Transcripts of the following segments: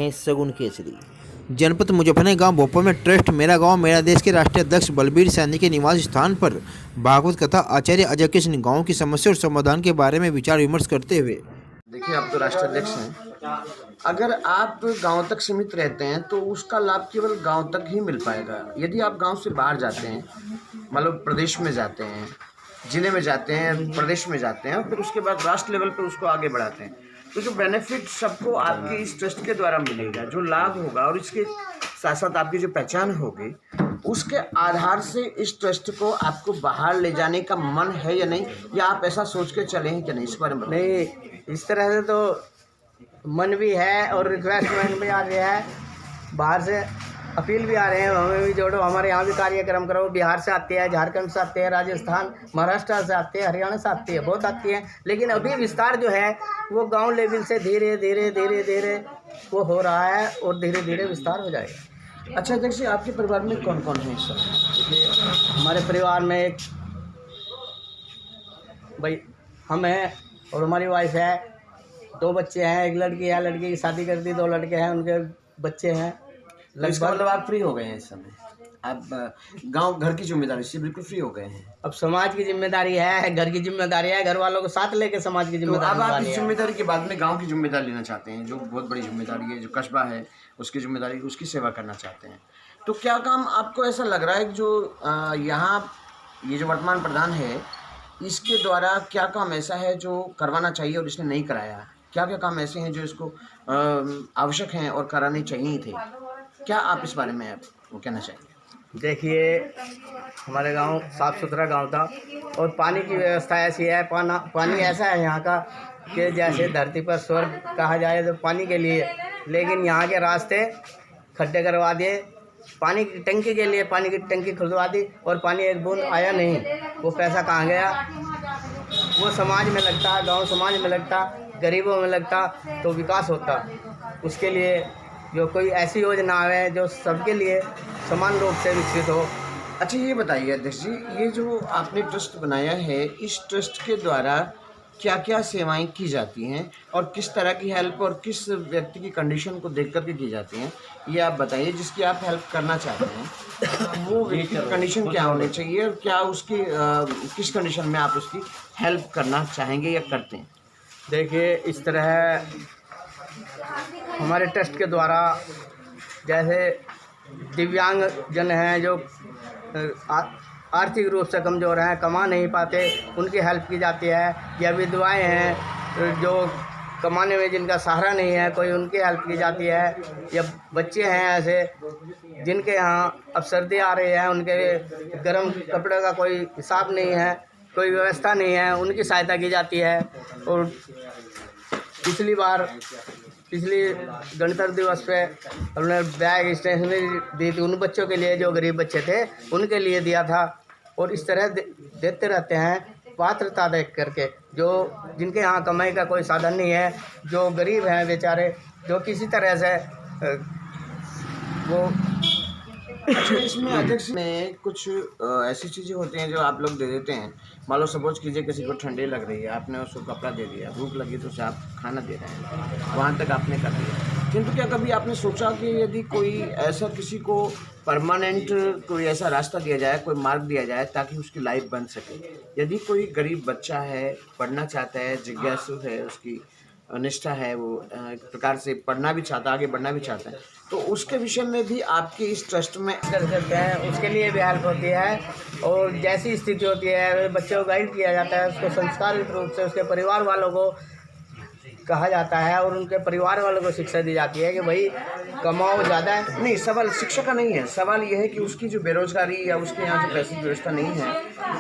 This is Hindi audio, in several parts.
हैं सगुन केसरी। जनपद मुजफ्फरनगर गांव भोपाल में ट्रस्ट मेरा गांव मेरा देश के राष्ट्रीय अध्यक्ष बलबीर सैनी के निवास स्थान पर भागवत कथा आचार्य अजय कृष्ण गांव की समस्या और समाधान के बारे में विचार विमर्श करते हुए। देखिए, आप तो राष्ट्रीय अध्यक्ष हैं। अगर आप गांव तक सीमित रहते हैं तो उसका लाभ केवल गांव तक ही मिल पाएगा। यदि आप गांव से बाहर जाते हैं, मतलब प्रदेश में जाते हैं, जिले में जाते हैं, प्रदेश में जाते हैं और फिर उसके बाद राष्ट्र लेवल पर उसको आगे बढ़ाते हैं, तो जो बेनिफिट सबको आपके इस ट्रस्ट के द्वारा मिलेगा, जो लाभ होगा और इसके साथ साथ आपकी जो पहचान होगी, उसके आधार से इस ट्रस्ट को आपको बाहर ले जाने का मन है या नहीं, या आप ऐसा सोच के चले हैं कि नहीं, इस बारे में नहीं, इस तरह से तो मन भी है और रिक्वेस्टमेंट भी आ गया है, बाहर से अपील भी आ रहे हैं, हमें भी जोड़ो, हमारे यहाँ भी कार्यक्रम करो। बिहार से आते हैं, झारखंड से आते हैं, राजस्थान महाराष्ट्र से आते हैं, हरियाणा से आती है, बहुत आती हैं। लेकिन अभी विस्तार जो है वो गांव लेवल से धीरे धीरे वो हो रहा है और धीरे धीरे विस्तार हो जाएगा। अच्छा अध्यक्ष जी, आपके परिवार में कौन कौन है इस समय? हमारे परिवार में एक भाई हम हैं और हमारी वाइफ है, 2 बच्चे हैं, एक लड़की है, लड़की की शादी कर दी, 2 लड़के हैं, उनके बच्चे हैं। इसका मतलब आप फ्री हो गए हैं इस समय, आप गांव घर की जिम्मेदारी से बिल्कुल फ्री हो गए हैं। अब समाज की जिम्मेदारी है, घर की जिम्मेदारी है, घर वालों को साथ लेके समाज की तो जिम्मेदारी। अब आप इस जिम्मेदारी के बाद में गांव की जिम्मेदारी लेना चाहते हैं, जो बहुत बड़ी जिम्मेदारी है, जो कस्बा है उसकी जिम्मेदारी, उसकी सेवा करना चाहते हैं। तो क्या काम आपको ऐसा लग रहा है कि जो यहाँ ये जो वर्तमान प्रधान है, इसके द्वारा क्या काम ऐसा है जो करवाना चाहिए और इसने नहीं कराया? क्या क्या काम ऐसे हैं जो इसको आवश्यक हैं और कराने चाहिए थे? क्या आप इस बारे में वो कहना चाहेंगे? देखिए, हमारे गांव साफ़ सुथरा गांव था और पानी की व्यवस्था ऐसी है, पानी ऐसा है यहाँ का कि जैसे धरती पर स्वर्ग कहा जाए तो पानी के लिए। लेकिन यहाँ के रास्ते खड्डे करवा दिए, पानी की टंकी के लिए पानी की टंकी खुलवा दी और पानी एक बूंद आया नहीं। वो पैसा कहाँ गया? वो समाज में लगता, गांव समाज में लगता, गरीबों में लगता तो विकास होता। उसके लिए जो कोई ऐसी योजना है जो सबके लिए समान रूप से विकसित हो। अच्छा ये बताइए अध्यक्ष जी, ये जो आपने ट्रस्ट बनाया है, इस ट्रस्ट के द्वारा क्या क्या सेवाएं की जाती हैं और किस तरह की हेल्प और किस व्यक्ति की कंडीशन को देख करके की जाती हैं, ये आप बताइए। जिसकी आप हेल्प करना चाहते हैं वो व्यक्ति की कंडीशन क्या होनी चाहिए और क्या उसकी किस कंडीशन में आप उसकी हेल्प करना चाहेंगे या करते हैं? देखिए, इस तरह हमारे ट्रस्ट के द्वारा जैसे दिव्यांग जन हैं जो आर्थिक रूप से कमज़ोर हैं, कमा नहीं पाते, उनकी हेल्प की जाती है। या विधवाएं हैं जो कमाने में जिनका सहारा नहीं है कोई, उनकी हेल्प की जाती है। या बच्चे हैं ऐसे जिनके यहाँ अब सर्दी आ रही है, उनके गर्म कपड़े का कोई हिसाब नहीं है, कोई व्यवस्था नहीं है, उनकी सहायता की जाती है। और पिछली गणतंत्र दिवस पे हमने बैग स्टेशनरी दी थी उन बच्चों के लिए जो गरीब बच्चे थे, उनके लिए दिया था। और इस तरह देते रहते हैं पात्रता देख करके, जो जिनके यहाँ कमाई का कोई साधन नहीं है, जो गरीब हैं बेचारे, जो किसी तरह से वो। अच्छा, इसमें अध्यक्ष में कुछ ऐसी चीज़ें होती हैं जो आप लोग दे देते हैं। मान लो सपोज कीजिए किसी को ठंडी लग रही है, आपने उसको कपड़ा दे दिया, भूख लगी तो उसे आप खाना दे रहे हैं, वहाँ तक आपने कर दिया। किंतु क्या कभी आपने सोचा कि यदि कोई ऐसा किसी को परमानेंट कोई ऐसा रास्ता दिया जाए, कोई मार्ग दिया जाए ताकि उसकी लाइफ बन सके? यदि कोई गरीब बच्चा है, पढ़ना चाहता है, जिज्ञासु है, उसकी निष्ठा है, वो एक प्रकार से पढ़ना भी चाहता है, आगे बढ़ना भी चाहता है, तो उसके विषय में भी आपके इस ट्रस्ट में कर सकते हैं, उसके लिए भी हेल्प होती है। और जैसी स्थिति होती है बच्चे को गाइड किया जाता है, उसको संस्कारित रूप से उसके परिवार वालों को कहा जाता है और उनके परिवार वालों को शिक्षा दी जाती है कि भाई कमाओ ज़्यादा है। नहीं, सवाल शिक्षा का नहीं है, सवाल यह है कि उसकी जो बेरोजगारी या उसके यहाँ जो पैसे की व्यवस्था नहीं है,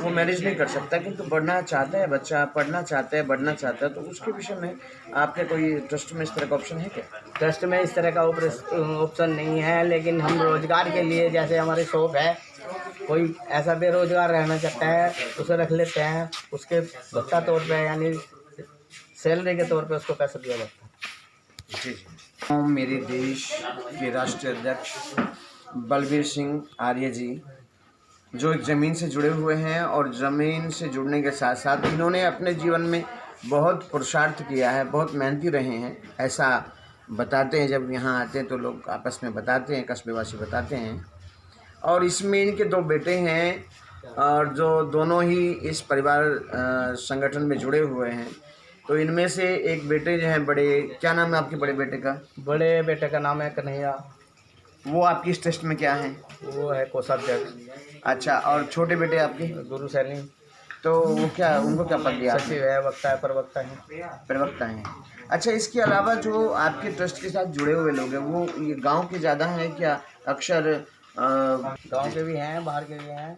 वो मैनेज नहीं कर सकता, किंतु बढ़ना चाहता है बच्चा, पढ़ना चाहता है, बढ़ना चाहता है, तो उसके विषय में आपके कोई ट्रस्ट में इस तरह का ऑप्शन है क्या? ट्रस्ट में इस तरह का ऑप्शन नहीं है, लेकिन हम रोजगार के लिए, जैसे हमारी शॉप है, कोई ऐसा बेरोजगार रहना चाहता है उसे रख लेते हैं, उसके भत्ता तौर पे यानी सैलरी के तौर पे उसको पैसा दिया जाता है। जी जी। मेरे देश के राष्ट्रीय अध्यक्ष बलबीर सिंह आर्य जी, जो एक ज़मीन से जुड़े हुए हैं और ज़मीन से जुड़ने के साथ साथ इन्होंने अपने जीवन में बहुत पुरुषार्थ किया है, बहुत मेहनती रहे हैं, ऐसा बताते हैं, जब यहाँ आते हैं तो लोग आपस में बताते हैं, कस्बेवासी बताते हैं। और इसमें इनके 2 बेटे हैं और जो दोनों ही इस परिवार संगठन में जुड़े हुए हैं। तो इनमें से एक बेटे जो हैं बड़े, क्या नाम है आपके बड़े बेटे का? बड़े बेटे का नाम है कन्हैया, वो आपकी इस ट्रस्ट में क्या है? वो है कोषाध्यक्ष। अच्छा, और छोटे बेटे आपके? गुरु सैनी तो वो क्या, उनको क्या पद दिया? सचिव है, वक्ता है, प्रवक्ता है। प्रवक्ता हैं। अच्छा, इसके अलावा जो आपके ट्रस्ट के साथ जुड़े हुए लोग हैं वो ये गांव के ज़्यादा हैं क्या? अक्सर गांव के भी हैं, बाहर के भी हैं।